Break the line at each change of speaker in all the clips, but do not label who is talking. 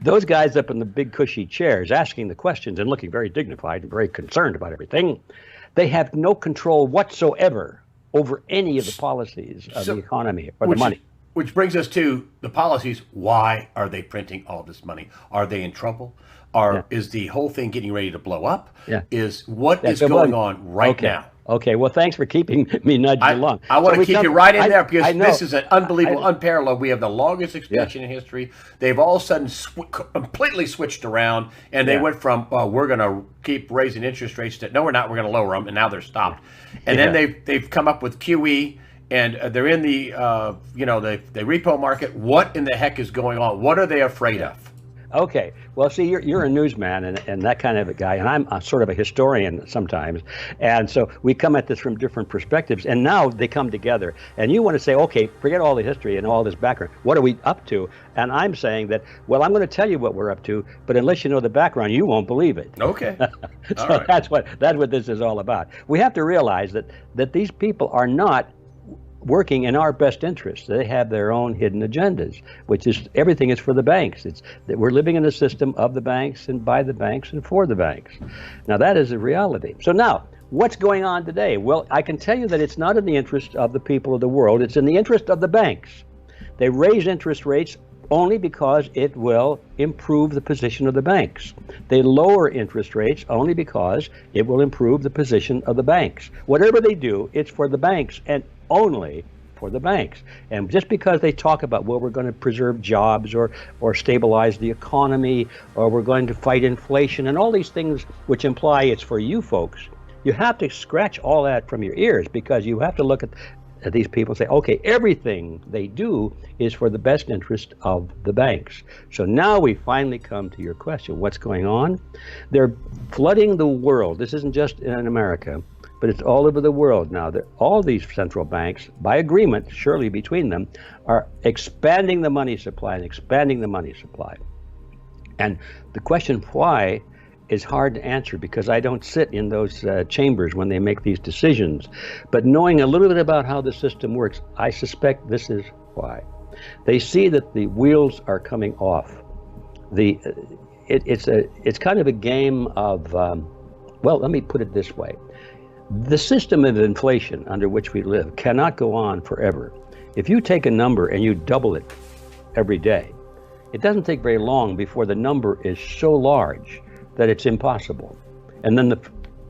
Those guys up in the big cushy chairs asking the questions and looking very dignified and very concerned about everything, they have no control whatsoever over any of the policies of the
So,
economy or the
which
money.
which brings us to the policies. Why are they printing all this money? Are they in trouble?
Yeah.
Is the whole thing getting ready to blow up?
Yeah.
Is what
Yeah,
is
good
going
one.
on right
Okay.
now?
Okay. Well, thanks for keeping me nudged
I,
along.
I
So
want to
we
keep
come.
you right in there because
I know.
this is an unbelievable,
I,
unparalleled. We have the longest
yeah.
expansion in history. They've all of a sudden completely switched around, and they
Yeah.
went from we're going to keep raising interest rates to no, we're not. We're going to lower them, and now they're stopped. And then
Yeah.
they've come up with QE, and they're in the the repo market. What in the heck is going on? What are they afraid of?
Okay. Well, see, you're a newsman and that kind of a guy, and I'm sort of a historian sometimes. And so we come at this from different perspectives, and now they come together. And you want to say, okay, forget all the history and all this background. What are we up to? And I'm saying that, well, I'm going to tell you what we're up to, but unless you know the background, you won't believe it.
Okay,
So
all right.
that's what this is all about. We have to realize that these people are not working in our best interest. They have their own hidden agendas, which is everything is for the banks. It's that we're living in a system of the banks and by the banks and for the banks. Now that is a reality. So now, what's going on today? Well, I can tell you that it's not in the interest of the people of the world. It's in the interest of the banks. They raise interest rates only because it will improve the position of the banks. They lower interest rates only because it will improve the position of the banks. Whatever they do, it's for the banks and only for the banks. And just because they talk about, well, we're going to preserve jobs or stabilize the economy or we're going to fight inflation and all these things which imply it's for you folks, you have to scratch all that from your ears because you have to look at these people and say, okay, everything they do is for the best interest of the banks. So now we finally come to your question, what's going on? They're flooding the world. This isn't just in America, but it's all over the world now. All these central banks, by agreement, surely between them, are expanding the money supply and expanding the money supply. And the question why is hard to answer because I don't sit in those chambers when they make these decisions. But knowing a little bit about how the system works, I suspect this is why. They see that the wheels are coming off. It's kind of a game of, well, let me put it this way. The system of inflation under which we live cannot go on forever. If you take a number and you double it every day, it doesn't take very long before the number is so large that it's impossible. And then the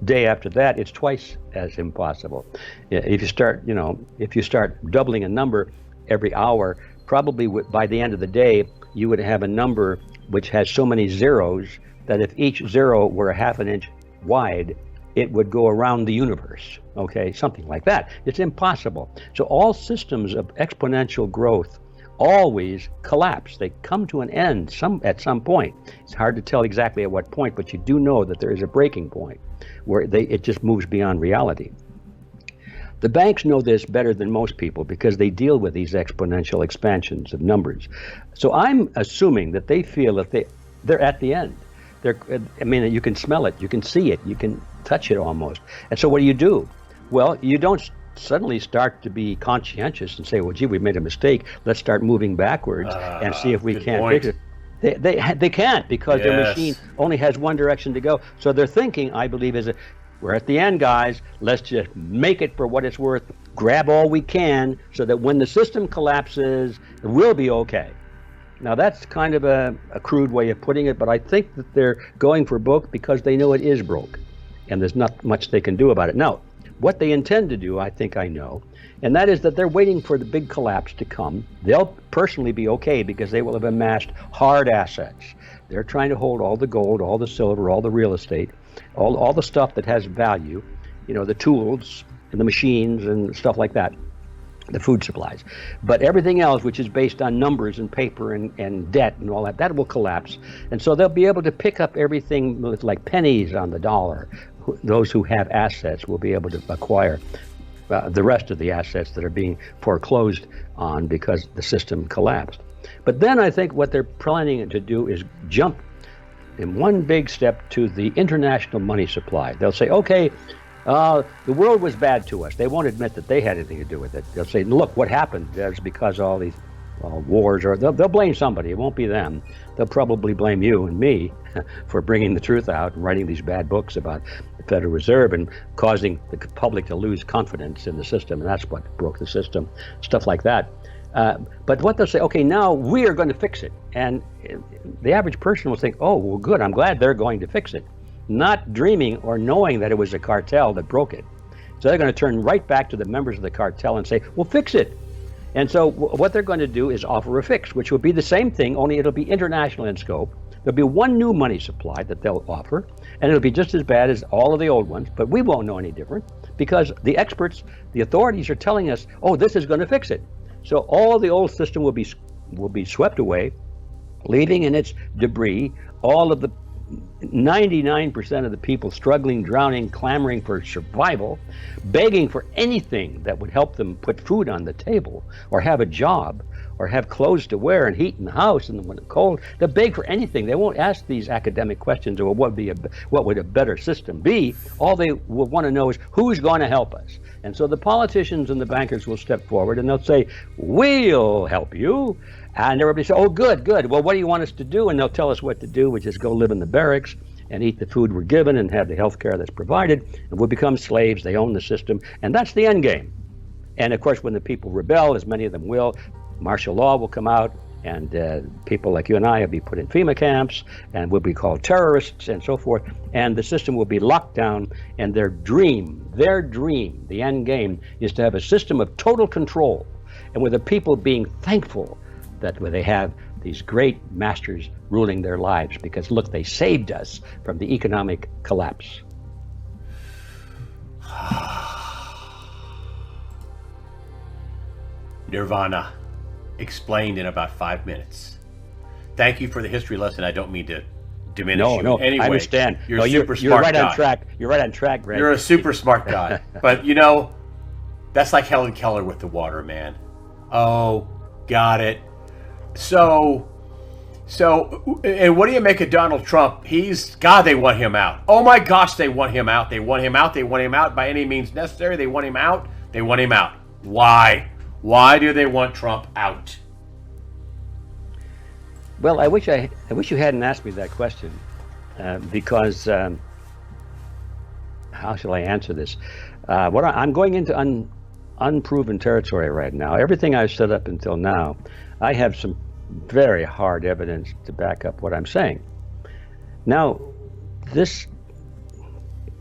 day after that, it's twice as impossible. If you start doubling a number every hour, probably by the end of the day, you would have a number which has so many zeros that if each zero were a half an inch wide, it would go around the universe, okay? Something like that. It's impossible. So all systems of exponential growth always collapse. They come to an end at some point. It's hard to tell exactly at what point, but you do know that there is a breaking point where it just moves beyond reality. The banks know this better than most people because they deal with these exponential expansions of numbers. So I'm assuming that they feel that they're at the end. You can smell it, you can see it, you can touch it almost. And so what do? Well, you don't suddenly start to be conscientious and say, well, gee, we made a mistake. Let's start moving backwards and see if we can't fix it. They can't because their machine only has one direction to go. So their thinking, I believe, is we're at the end, guys. Let's just make it for what it's worth. Grab all we can so that when the system collapses, we'll be okay. Now, that's kind of a crude way of putting it, but I think that they're going for broke because they know it is broke, and there's not much they can do about it. Now, what they intend to do, I think I know, and that is that they're waiting for the big collapse to come. They'll personally be okay because they will have amassed hard assets. They're trying to hold all the gold, all the silver, all the real estate, all the stuff that has value, the tools and the machines and stuff like that, the food supplies. But everything else, which is based on numbers and paper and debt and all that will collapse. And so they'll be able to pick up everything with like pennies on the dollar. Those who have assets will be able to acquire the rest of the assets that are being foreclosed on because the system collapsed. But then I think what they're planning to do is jump in one big step to the international money supply. They'll say, okay, the world was bad to us. They won't admit that they had anything to do with it. They'll say, look, what happened is because all these wars, or they'll blame somebody. It won't be them. They'll probably blame you and me for bringing the truth out and writing these bad books about the Federal Reserve and causing the public to lose confidence in the system. And that's what broke the system, stuff like that. But what they'll say, okay, now we are going to fix it. And the average person will think, oh, well, good, I'm glad they're going to fix it. Not dreaming or knowing that it was a cartel that broke it. So they're going to turn right back to the members of the cartel and say, well, fix it. And so what they're going to do is offer a fix, which will be the same thing, only it'll be international in scope. There'll be one new money supply that they'll offer, and it'll be just as bad as all of the old ones, but we won't know any different because the experts, the authorities are telling us, oh, this is going to fix it. So all the old system will be swept away, leaving in its debris all of the 99% of the people struggling, drowning, clamoring for survival, begging for anything that would help them put food on the table or have a job or have clothes to wear and heat in the house and when it's cold. They'll beg for anything. They won't ask these academic questions or what would a better system be. All they will want to know is who's going to help us. And so the politicians and the bankers will step forward and they'll say, we'll help you. And everybody say, oh, good, good. Well, what do you want us to do? And they'll tell us what to do, which is go live in the barracks and eat the food we're given and have the health care that's provided. And we'll become slaves. They own the system. And that's the end game. And of course, when the people rebel, as many of them will, martial law will come out. And people like you and I will be put in FEMA camps and will be called terrorists and so forth. And the system will be locked down. And their dream, the end game, is to have a system of total control. And with the people being thankful that they have these great masters ruling their lives because, look, they saved us from the economic collapse.
Nirvana, explained in about 5 minutes. Thank you for the history lesson. I don't mean to diminish you.
No,
anyway,
I understand.
You're a super smart
right
guy.
On track. You're right on track, Greg.
You're a super smart guy. But, you know, that's like Helen Keller with the water, man. Oh, got it. So, and what do you make of Donald Trump? God, they want him out. Oh my gosh, they want him out. They want him out. They want him out by any means necessary. They want him out. They want him out. Why? Why do they want Trump out?
Well, I wish you hadn't asked me that question, because how shall I answer this? I'm going into unproven territory right now. Everything I've said up until now, I have some very hard evidence to back up what I'm saying. Now, this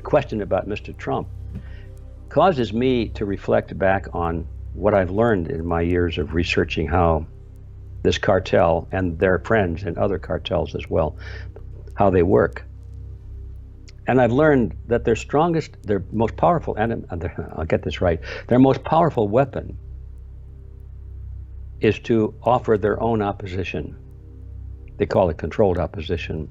question about Mr. Trump causes me to reflect back on what I've learned in my years of researching how this cartel and their friends and other cartels as well, how they work. And I've learned that their most powerful enemy, I'll get this right, their most powerful weapon is to offer their own opposition. They call it controlled opposition.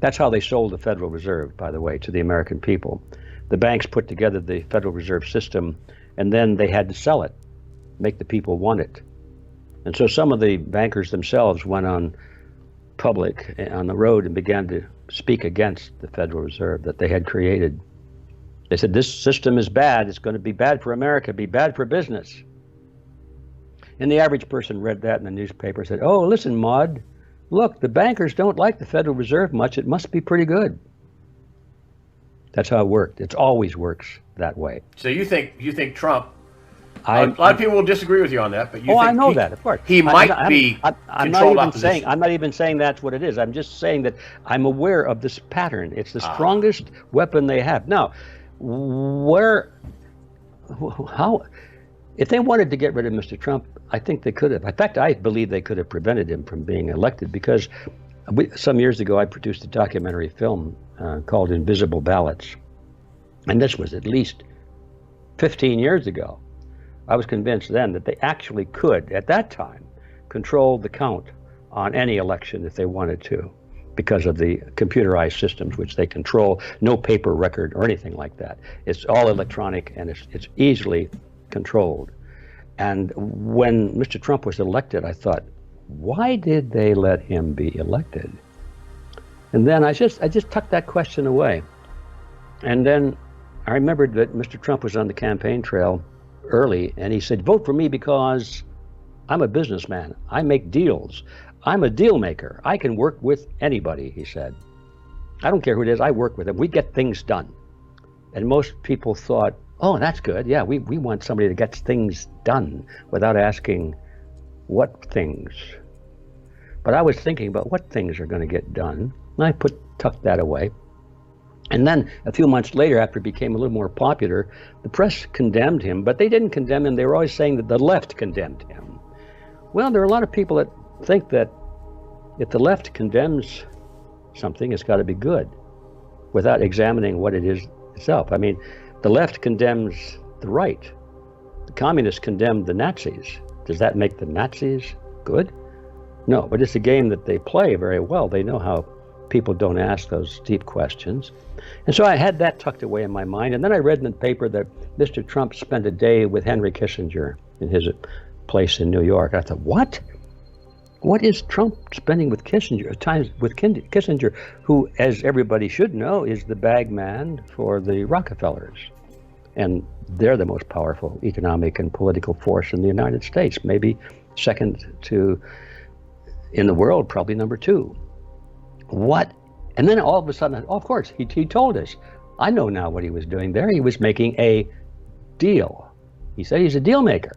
That's how they sold the Federal Reserve, by the way, to the American people. The banks put together the Federal Reserve System, and then they had to sell it, make the people want it. And so some of the bankers themselves went on public, on the road, and began to speak against the Federal Reserve that they had created. They said, this system is bad. It's going to be bad for America, be bad for business. And the average person read that in the newspaper and said, oh, listen, Maud, look, the bankers don't like the Federal Reserve much. It must be pretty good. That's how it worked. It always works that way.
So you think Trump, a lot of people will disagree with you on that, but you think
I know that, of course.
He might be controlled opposition.
I'm not even saying that's what it is. I'm just saying that I'm aware of this pattern. It's the strongest weapon they have. Now, how, if they wanted to get rid of Mr. Trump, I think they could have. In fact, I believe they could have prevented him from being elected because some years ago I produced a documentary film called Invisible Ballots. And this was at least 15 years ago. I was convinced then that they actually could, at that time, control the count on any election if they wanted to, because of the computerized systems which they control, no paper record or anything like that. It's all electronic and it's easily controlled. And when Mr. Trump was elected, I thought, why did they let him be elected? And then I just tucked that question away. And then I remembered that Mr. Trump was on the campaign trail early, and he said, vote for me because I'm a businessman. I make deals. I'm a deal maker. I can work with anybody, he said. I don't care who it is. I work with them. We get things done. And most people thought, oh, that's good. Yeah, we want somebody that gets things done without asking what things. But I was thinking about what things are going to get done. And I tucked that away. And then a few months later, after it became a little more popular, the press condemned him, but they didn't condemn him. They were always saying that the left condemned him. Well, there are a lot of people that think that if the left condemns something, it's got to be good, without examining what it is itself. I mean, the left condemns the right. The communists condemned the Nazis. Does that make the Nazis good? No, but it's a game that they play very well. They know how people don't ask those deep questions. And so I had that tucked away in my mind. And then I read in the paper that Mr. Trump spent a day with Henry Kissinger in his place in New York. I thought, what? What is Trump spending with Kissinger? Times with Kissinger, who, as everybody should know, is the bag man for the Rockefellers. And they're the most powerful economic and political force in the United States, maybe second to, in the world, probably number two. What? And then all of a sudden, of course, he told us. I know now what he was doing there. He was making a deal. He said he's a deal maker.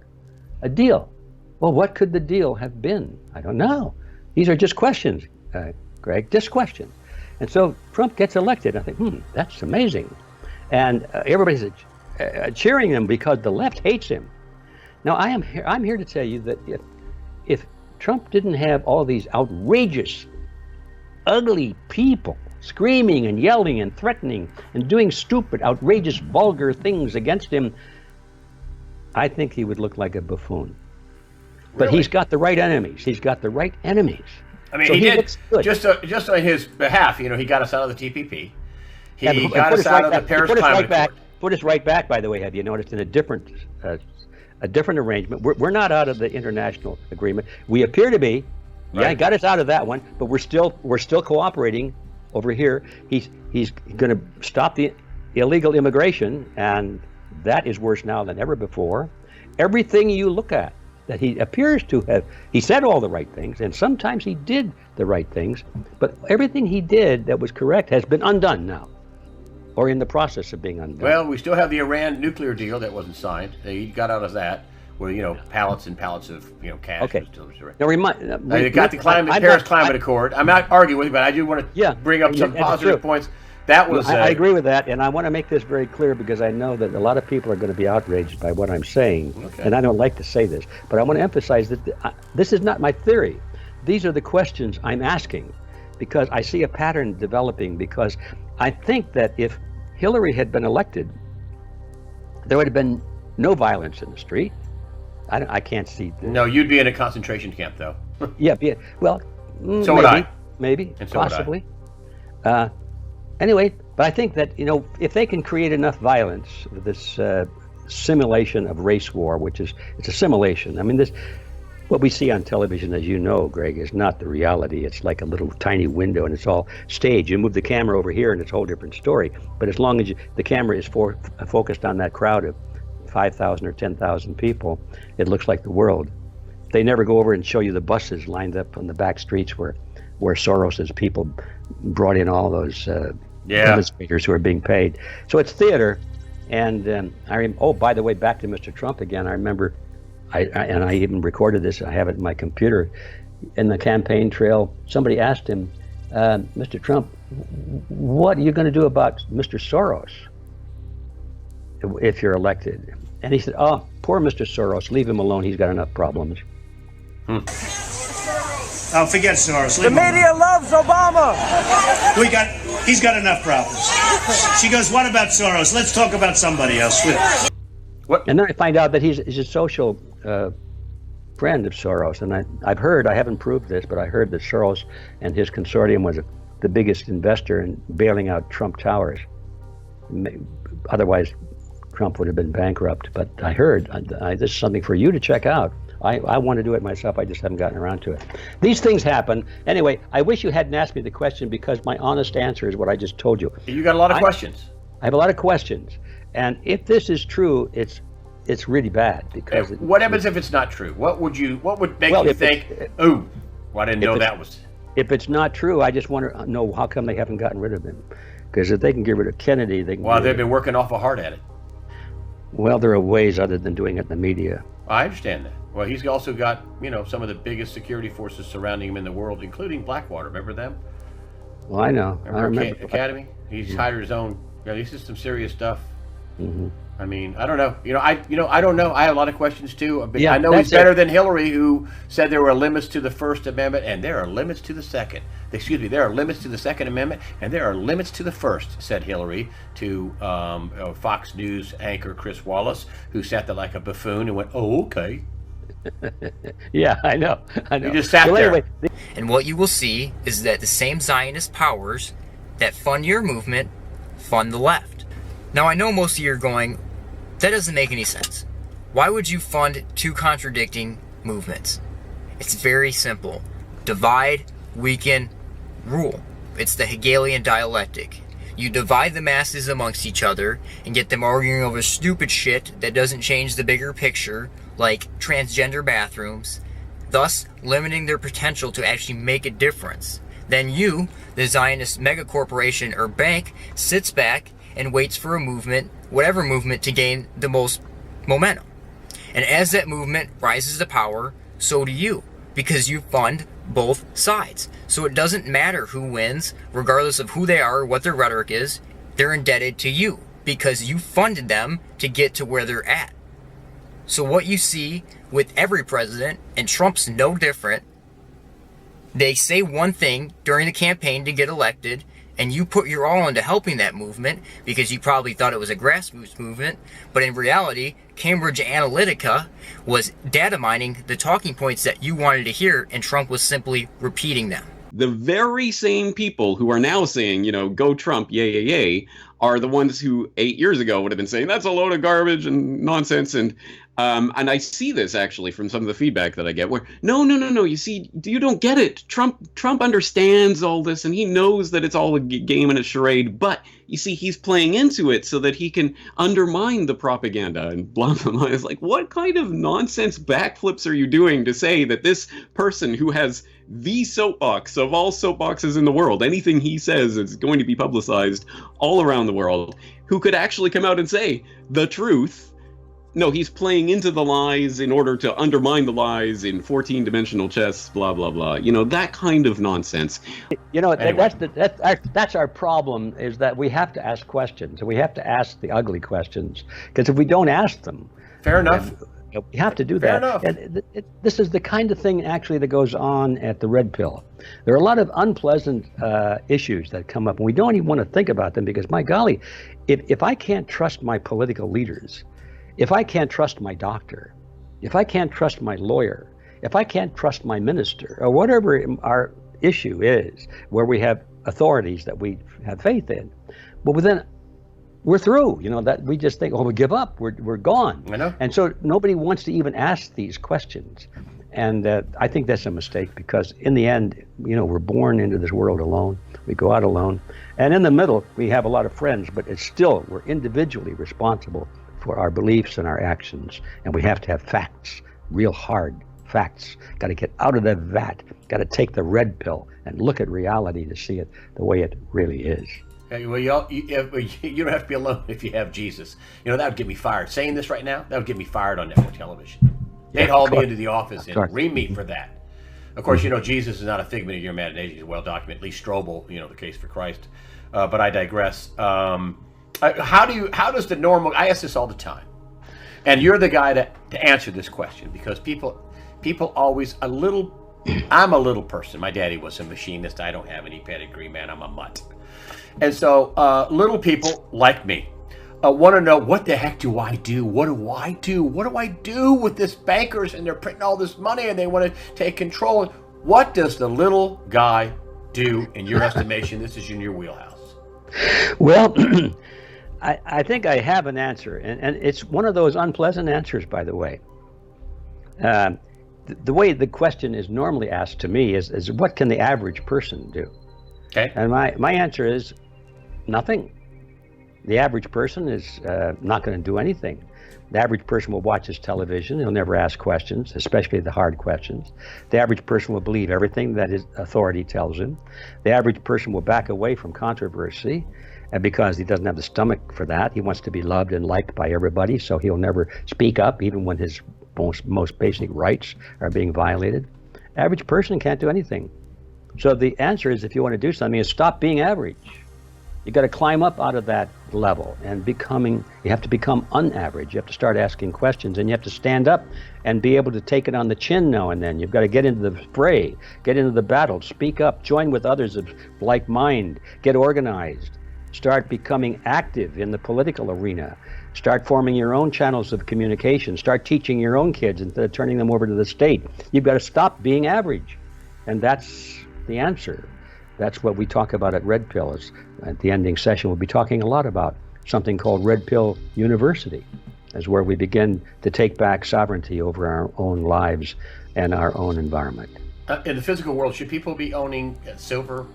A deal. Well, what could the deal have been? I don't know. These are just questions, Greg, just questions. And so Trump gets elected. I think, that's amazing. And everybody's cheering him because the left hates him. Now, I'm here to tell you that if Trump didn't have all these outrageous, ugly people screaming and yelling and threatening and doing stupid, outrageous, vulgar things against him, I think he would look like a buffoon. But
Really?
He's got the right enemies. He's got the right enemies.
I mean,
so
he did
looks good.
just on his behalf. You know, he got us out of the TPP. He
Yeah,
got us out of the Paris Climate Accord.
Put us right back, by the way, have you noticed, in a different arrangement. We're not out of the international agreement. We appear to be. Yeah,
Right.
he got us out of that one, but we're still cooperating over here. He's going to stop the illegal immigration, and that is worse now than ever before. Everything you look at that he appears to have, he said all the right things, and sometimes he did the right things, but everything he did that was correct has been undone now, or in the process of being undone.
Well, we still have the Iran nuclear deal that wasn't signed. He got out of that, where pallets and pallets of cash.
Okay.
Was still
Now
they got the Paris Climate Accord. I'm not arguing with you, but I do want to bring up some
and it's
positive
true.
points. That was.
I agree with that, and I want to make this very clear because I know that a lot of people are going to be outraged by what I'm saying, and I don't like to say this, but I want to emphasize that this is not my theory. These are the questions I'm asking because I see a pattern developing, because I think that if Hillary had been elected, there would have been no violence in the street. I can't see.
No, you'd be in a concentration camp, though.
Yeah. Well,
So would I.
Maybe,
And so would I.
possibly. Anyway, but I think that, if they can create enough violence with this simulation of race war, it's a simulation. I mean, what we see on television, as you know, Greg, is not the reality. It's like a little tiny window, and it's all staged. You move the camera over here, and it's a whole different story. But as long as the camera is focused on that crowd of 5,000 or 10,000 people, it looks like the world. They never go over and show you the buses lined up on the back streets where Soros's people brought in all those demonstrators who are being paid. So it's theater. And by the way, back to Mr. Trump again. I remember, I even recorded this. I have it in my computer. In the campaign trail, somebody asked him, Mr. Trump, what are you going to do about Mr. Soros if you're elected? And he said, oh, poor Mr. Soros, leave him alone. He's got enough problems.
Oh, forget Soros.
The media loves Obama.
He's got enough problems. She goes, what about Soros? Let's talk about somebody else.
What?
And then I find out that he's a social friend of Soros. And I've heard, I haven't proved this, but I heard that Soros and his consortium was the biggest investor in bailing out Trump Towers. Otherwise, Trump would have been bankrupt. But I heard, this is something for you to check out. I want to do it myself. I just haven't gotten around to it. These things happen. Anyway, I wish you hadn't asked me the question, because my honest answer is what I just told you.
You got a lot of questions.
I have a lot of questions. And if this is true, it's it's really bad because
what happens if it's not true? What would make you think? Oh, well, I didn't know that was.
If it's not true, I just want to know how come they haven't gotten rid of him. Because if they can get rid of Kennedy, they can.
Well, they've been working awful hard at it.
Well, there are ways other than doing it in the media.
I understand that. Well, he's also got, some of the biggest security forces surrounding him in the world, including Blackwater. Remember them?
Well, I know. I remember
Academy. He's hired his own. This is some serious stuff.
Mm-hmm.
I mean, I don't know. I don't know. I have a lot of questions too.
Yeah,
I know he's better than Hillary, who said there were limits to the First Amendment and there are limits to the Second. Excuse me, there are limits to the Second Amendment and there are limits to the First, said Hillary to Fox News anchor Chris Wallace, who sat there like a buffoon and went, "Oh, okay."
Yeah, I know.
He just sat there.
Anyway,
And what you will see is that the same Zionist powers that fund your movement fund the left. Now, I know most of you are going, that doesn't make any sense. Why would you fund two contradicting movements? It's very simple. Divide, weaken, rule. It's the Hegelian dialectic. You divide the masses amongst each other and get them arguing over stupid shit that doesn't change the bigger picture, like transgender bathrooms, thus limiting their potential to actually make a difference. Then you, the Zionist megacorporation or bank, sits back and waits for a movement, whatever movement, to gain the most momentum. And as that movement rises to power, so do you, because you fund both sides. So it doesn't matter who wins, regardless of who they are or what their rhetoric is, they're indebted to you, because you funded them to get to where they're at. So what you see with every president, and Trump's no different, they say one thing during the campaign to get elected, and you put your all into helping that movement because you probably thought it was a grassroots movement, but in reality, Cambridge Analytica was data mining the talking points that you wanted to hear, and Trump was simply repeating them.
The very same people who are now saying, go Trump, yay, yay, yay, are the ones who 8 years ago would have been saying that's a load of garbage and nonsense. And I see this actually from some of the feedback that I get where, no, you see, you don't get it. Trump understands all this and he knows that it's all a game and a charade, but you see, he's playing into it so that he can undermine the propaganda and blah, blah, blah. It's like, what kind of nonsense backflips are you doing to say that this person who has the soapbox of all soapboxes in the world, anything he says is going to be publicized all around the world, who could actually come out and say the truth? No, he's playing into the lies in order to undermine the lies in 14-dimensional chess, blah, blah, blah. That kind of nonsense.
Anyway.
That's our problem, is that we have to ask questions. We have to ask the ugly questions, because if we don't ask them...
Fair enough.
We have to do
Fair
that.
enough.
And this is the kind of thing, actually, that goes on at the Red Pill. There are a lot of unpleasant issues that come up, and we don't even want to think about them because, my golly, if I can't trust my political leaders... If I can't trust my doctor, if I can't trust my lawyer, if I can't trust my minister, or whatever our issue is, where we have authorities that we have faith in, well, then we're through. That we just think, we give up, we're gone.
I know.
And so nobody wants to even ask these questions. And I think that's a mistake, because in the end, we're born into this world alone. We go out alone. And in the middle, we have a lot of friends, but it's still, we're individually responsible for our beliefs and our actions, and we have to have facts, real hard facts. Got to get out of the vat, got to take the red pill and look at reality to see it the way it really is.
Hey, well, you don't have to be alone if you have Jesus. That would get me fired. Saying this right now, that would get me fired on network television. They'd haul me into the office and ream me for that. Of course, Jesus is not a figment of your imagination. He's well documented. Lee Strobel, the case for Christ. But I digress. How does the normal? I ask this all the time, and you're the guy to answer this question, because people always I'm a little person. My daddy was a machinist. I don't have any pedigree, man. I'm a mutt, and so little people like me want to know, what the heck do I do? What do I do? What do I do with this bankers, and they're printing all this money and they want to take control? What does the little guy do in your estimation? This is in your wheelhouse.
Well. I think I have an answer, and it's one of those unpleasant answers, by the way. The way the question is normally asked to me is what can the average person do?
Okay.
And my answer is nothing. The average person is not going to do anything. The average person will watch his television. He'll never ask questions, especially the hard questions. The average person will believe everything that his authority tells him. The average person will back away from controversy, and because he doesn't have the stomach for that, he wants to be loved and liked by everybody, so he'll never speak up even when his most basic rights are being violated. Average person can't do anything. So the answer is, if you want to do something, is stop being average. You got to climb up out of that level and you have to become unaverage. You have to start asking questions, and you have to stand up and be able to take it on the chin now and then. You've got to get into the fray, get into the battle, speak up, join with others of like mind, get organized, start becoming active in the political arena, start forming your own channels of communication, start teaching your own kids instead of turning them over to the state. You've got to stop being average. And that's the answer. That's what we talk about at Red Pill. At the ending session, we'll be talking a lot about something called Red Pill University, as where we begin to take back sovereignty over our own lives and our own environment.
In the physical world, should people be owning silver,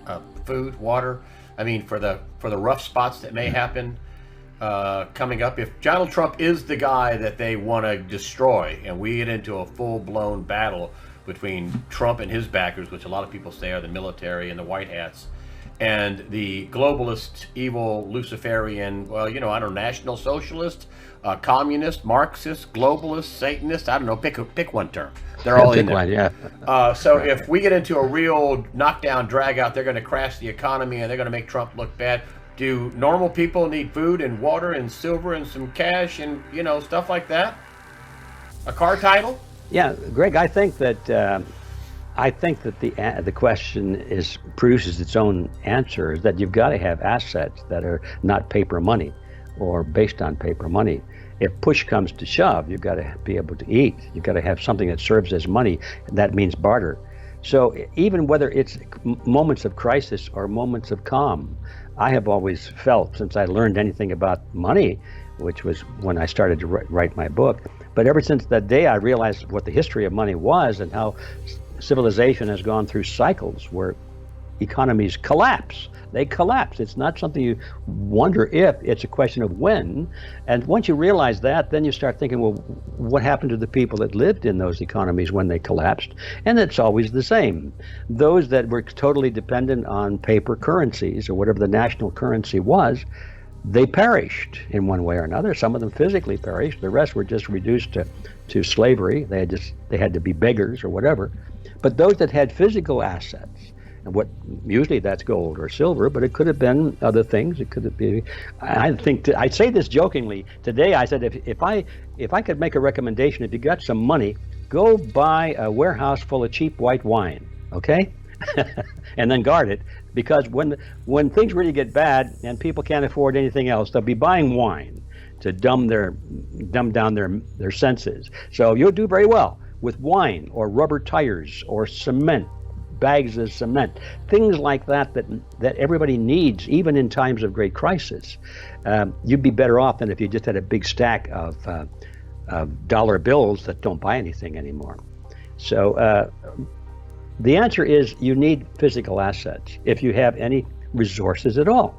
food, water? I mean, for the rough spots that may happen coming up, if Donald Trump is the guy that they want to destroy, and we get into a full-blown battle between Trump and his backers, which a lot of people say are the military and the white hats, and the globalist, evil, Luciferian, well, I don't know, national socialist, communist, Marxist, globalist, Satanist, I don't know, pick one term. They're all in there.
One, yeah.
So if we get into a real knockdown, drag out, they're going to crash the economy and they're going to make Trump look bad. Do normal people need food and water and silver and some cash and, stuff like that? A car title?
Yeah, Greg, I think that the question produces its own answer, is that you've got to have assets that are not paper money or based on paper money. If push comes to shove, you've got to be able to eat. You've got to have something that serves as money, and that means barter. So even whether it's moments of crisis or moments of calm, I have always felt, since I learned anything about money, which was when I started to write my book, but ever since that day I realized what the history of money was and how civilization has gone through cycles where economies collapse. They collapse. It's not something you wonder if, it's a question of when. And once you realize that, then you start thinking, well, what happened to the people that lived in those economies when they collapsed? And it's always the same. Those that were totally dependent on paper currencies or whatever the national currency was, they perished in one way or another. Some of them physically perished. The rest were just reduced to slavery. They had to be beggars or whatever. But those that had physical assets, and usually that's gold or silver, but it could have been other things. It could have been. I say this jokingly. Today I said if I could make a recommendation, if you got some money, go buy a warehouse full of cheap white wine, okay, and then guard it, because when things really get bad and people can't afford anything else, they'll be buying wine to dumb down their senses. So you'll do very well with wine or rubber tires or cement. Bags of cement, things like that everybody needs, even in times of great crisis. You'd be better off than if you just had a big stack of dollar bills that don't buy anything anymore. So the answer is you need physical assets if you have any resources at all.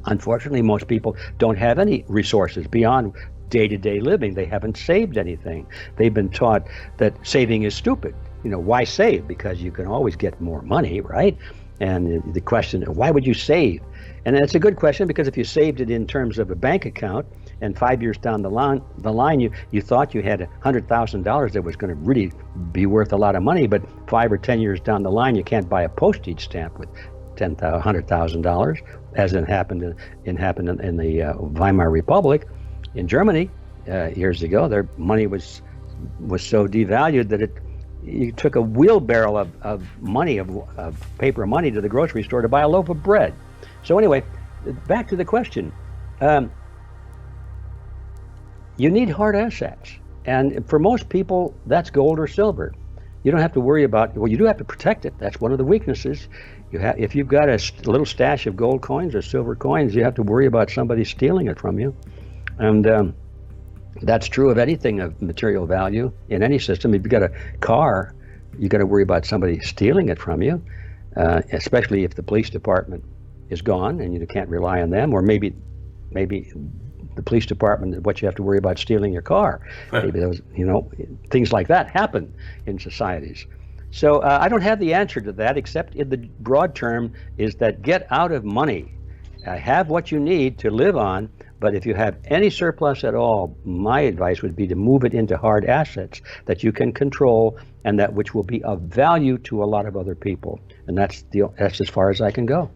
Unfortunately, most people don't have any resources beyond day-to-day living. They haven't saved anything. They've been taught that saving is stupid. Why save? Because you can always get more money, right? And the question, why would you save? And it's a good question, because if you saved it in terms of a bank account and 5 years down the line you thought you had $100,000 that was going to really be worth a lot of money, but 5 or 10 years down the line you can't buy a postage stamp with $100,000, as it happened in the Weimar Republic in Germany years ago. Their money was so devalued that you took a wheelbarrow of money, of paper money, to the grocery store to buy a loaf of bread. So anyway, back to the question. You need hard assets. And for most people, that's gold or silver. You don't have to worry about, well, you do have to protect it. That's one of the weaknesses. If you've got a little stash of gold coins or silver coins, you have to worry about somebody stealing it from you. And that's true of anything of material value in any system. If you've got a car, you've got to worry about somebody stealing it from you, especially if the police department is gone and you can't rely on them, or maybe maybe the police department, what you have to worry about stealing your car. Maybe those, things like that happen in societies. So I don't have the answer to that, except in the broad term is that get out of money. Have what you need to live on, but if you have any surplus at all, my advice would be to move it into hard assets that you can control and that which will be of value to a lot of other people. And that's as far as I can go.